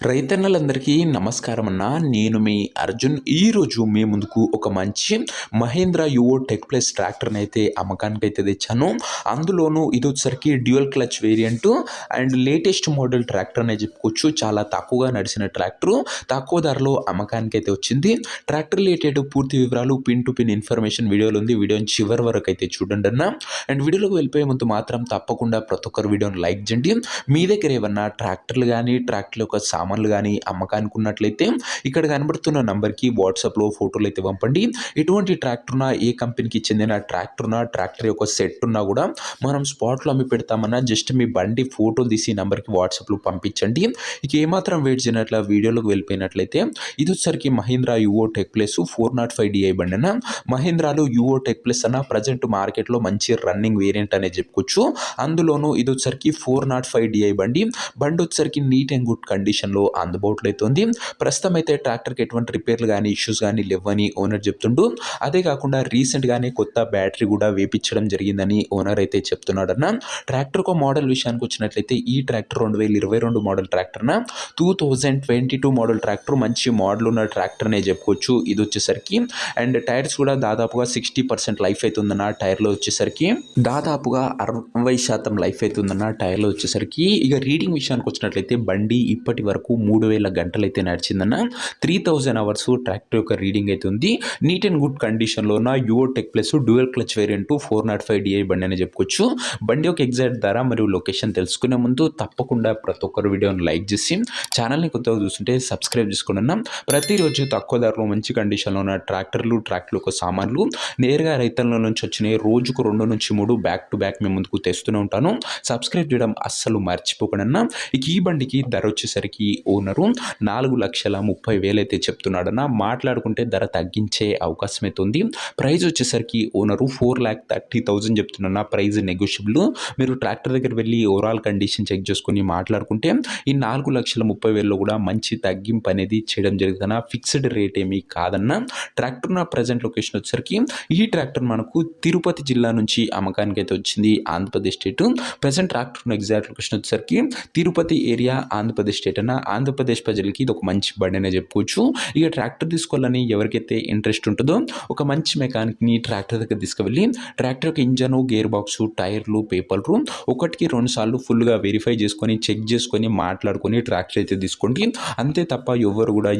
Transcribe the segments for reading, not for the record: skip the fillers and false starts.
రైతన్నలందరికీ నమస్కారం అన్న. నేను మీ అర్జున్. ఈరోజు మీ ముందుకు ఒక మంచి మహేంద్ర యువో టెక్ ప్లస్ ట్రాక్టర్ని అయితే అమ్మకానికైతే తెచ్చాను. అందులోనూ ఇది వచ్చేసరికి dual clutch variant and latest model tractor అనే చెప్పుకోవచ్చు. చాలా తక్కువగా నడిచిన ట్రాక్టర్ తక్కువ ధరలో అమ్మకానికైతే వచ్చింది. ట్రాక్టర్ రిలేటెడ్ పూర్తి వివరాలు పిన్ టు పిన్ ఇన్ఫర్మేషన్ వీడియోలో ఉంది. వీడియోని చివరి వరకు అయితే చూడండి అన్న. అండ్ వీడియోలోకి వెళ్ళిపోయే ముందు మాత్రం తప్పకుండా ప్రతి ఒక్కరు వీడియోని లైక్ చేయండి. మీ దగ్గర ఏమన్నా ట్రాక్టర్లు కానీ ట్రాక్టర్ యొక్క సామాన్లు కానీ అమ్మకానికి ఉన్నట్లయితే ఇక్కడ కనబడుతున్న నంబర్కి వాట్సాప్లో ఫోటోలు అయితే పంపండి. ఎటువంటి ట్రాక్టర్ ఉన్నా, ఏ కంపెనీకి చెందిన ట్రాక్టర్ ఉన్నా, ట్రాక్టర్ యొక్క సెట్ ఉన్నా కూడా మనం స్పాట్లో అమ్మి పెడతామన్నా జస్ట్ మీ బండి ఫోటోలు తీసి నంబర్కి వాట్సాప్లో పంపించండి. ఇక ఏమాత్రం వెయిట్ చేయనట్ల వీడియోలోకి వెళ్ళిపోయినట్లయితే ఇది వచ్చరికి Mahindra Yuvo tech plus 405 DI బండి అన్న. మహీంద్రాలో యువో టెక్ ప్లస్ అన్న ప్రజెంట్ మార్కెట్లో మంచి రన్నింగ్ వేరియంట్ అనేది చెప్పుకోవచ్చు. అందులోనూ ఇది వచ్చరికి 405 DI బండి వచ్చరికి నీట్ అండ్ గుడ్ కండిషన్లో అందుబాటులో అయితే ఉంది. ప్రస్తుతం అయితే ట్రాక్టర్కి ఎటువంటి రిపేర్లు కానీ ఇష్యూస్ కానీ లేవని ఓనర్ చెప్తుండు. అదే కాకుండా రీసెంట్గానే కొత్త బ్యాటరీ కూడా వేపించడం జరిగిందని ఓనర్ అయితే చెప్తున్నాడన్న. ట్రాక్టర్ ఒక మోడల్ విషయానికి వచ్చినట్లయితే ఈ ట్రాక్టర్ 2022 మోడల్ ట్రాక్టర్న 2022 మోడల్ ట్రాక్టర్ మంచి మోడల్ ఉన్న ట్రాక్టర్ అనే చెప్పుకోవచ్చు. ఇది వచ్చేసరికి అండ్ టైర్స్ కూడా దాదాపుగా 60% లైఫ్ అవుతుందన్న. టైర్లో వచ్చేసరికి దాదాపుగా 60% లైఫ్ అవుతుందన్న టైర్లో వచ్చేసరికి. ఇక రీడింగ్ విషయానికి వచ్చినట్లయితే బండి ఇప్పటి వరకు 3000 గంటలు అయితే నడిచిందన్న. 3000 అవర్స్ ట్రాక్టర్ యొక్క రీడింగ్ అయితే ఉంది. నీట్ అండ్ గుడ్ కండిషన్లో ఉన్న Yuvo tech plus dual clutch variant 405 DI బండి అని చెప్పుకోవచ్చు. బండి యొక్క ఎగ్జాక్ట్ ధర మరియు లొకేషన్ తెలుసుకునే ముందు తప్పకుండా ప్రతి ఒక్కరు వీడియోని లైక్ చేసి ఛానల్ని కొత్తగా చూస్తుంటే సబ్స్క్రైబ్ చేసుకోండి అన్న. ప్రతిరోజు తక్కువ ధరలో మంచి కండిషన్లో ఉన్న ట్రాక్టర్లు యొక్క సామాన్లు నేరుగా రైతుల నుంచి వచ్చినాయి. రోజుకు 2 నుంచి 3 బ్యాక్ టు బ్యాక్ మేము ముందుకు తెస్తూనే ఉంటాను. సబ్స్క్రైబ్ చేయడం అస్సలు మర్చిపోకండి అన్న. ఇక ఈ బండికి ధర వచ్చేసరికి ఓనరు 4,30,000 అయితే చెప్తున్నాడన్న. మాట్లాడుకుంటే ధర తగ్గించే అవకాశం అయితే ఉంది. ప్రైస్ వచ్చేసరికి ఓనరు 4,30,000 చెప్తున్నా. Price negotiable. మీరు ట్రాక్టర్ దగ్గర వెళ్ళి ఓవరాల్ కండిషన్ చెక్ చేసుకుని మాట్లాడుకుంటే ఈ 4,30,000లో కూడా మంచి తగ్గింపు అనేది చేయడం జరుగుతుందన్న. ఫిక్స్డ్ రేట్ ఏమీ కాదన్న. ట్రాక్టర్ నా ప్రజెంట్ లొకేషన్ వచ్చేసరికి ఈ ట్రాక్టర్ మనకు తిరుపతి జిల్లా నుంచి అమ్మకానికి అయితే వచ్చింది. Andhra Pradesh state. Present tractor exact location వచ్చేసరికి తిరుపతి ఏరియా, ఆంధ్రప్రదేశ్ స్టేట్ అన్న. ఆంధ్రప్రదేశ్ ప్రజలకి ఇది ఒక మంచి బండి అనే చెప్పుకోవచ్చు. ఇక ట్రాక్టర్ తీసుకోవాలని ఎవరికైతే ఇంట్రెస్ట్ ఉంటుందో ఒక మంచి మెకానిక్ని ట్రాక్టర్ దగ్గర తీసుకువెళ్ళి ట్రాక్టర్ యొక్క ఇంజను, గేర్ బాక్సు, టైర్లు, పేపర్లు 1-2 సార్లు ఫుల్గా వెరిఫై చేసుకొని చెక్ చేసుకొని మాట్లాడుకొని ట్రాక్టర్ అయితే తీసుకోండి. అంతే తప్ప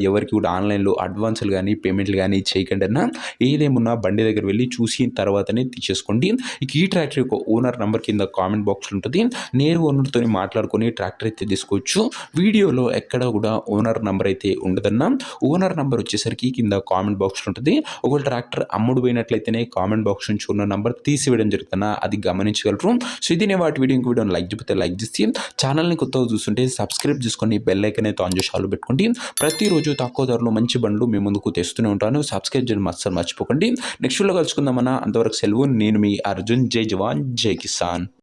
ఎవరికి కూడా ఆన్లైన్లో అడ్వాన్సులు కానీ పేమెంట్లు కానీ చేయకండి అన్న. ఏదేమున్నా బండి దగ్గర వెళ్ళి చూసిన తర్వాతనే తీసేసుకోండి. ఇక ఈ ట్రాక్టర్ యొక్క ఓనర్ నెంబర్ కింద కామెంట్ బాక్స్లో ఉంటుంది. నేరు ఓనర్తో మాట్లాడుకొని ట్రాక్టర్ అయితే తీసుకోవచ్చు. వీడియోలో ఎక్కడ కూడా ఓనర్ నెంబర్ అయితే ఉండదన్న. ఓనర్ నెంబర్ వచ్చేసరికి కింద కామెంట్ బాక్స్లో ఉంటుంది. ఒకవేళ ట్రాక్టర్ అమ్ముడు పోయినట్లయితేనే కామెంట్ బాక్స్ నుంచి ఉన్న నెంబర్ తీసివేయడం జరుగుతున్నా, అది గమనించగలరు. సో ఇది నేను వాటి వీడియోని లైక్ చెప్తే లైక్ చేసి ఛానల్ని కొత్తగా చూస్తుంటే సబ్స్క్రైబ్ చేసుకొని బెల్ ఐకాన్ అయితే ఆన్ చేసి ఆల్ పెట్టుకోండి. ప్రతిరోజు తక్కువ ధరలో మంచి బండ్లు మీ ముందుకు తెస్తూనే ఉంటాను. సబ్స్క్రైబ్ చేయడం అస్సలు మర్చిపోకండి. నెక్స్ట్ వీడియోలో కలుసుకుందామన్నా. అంతవరకు సెలవు. నేను మీ అర్జున్. జై జవాన్ జై కిసాన్.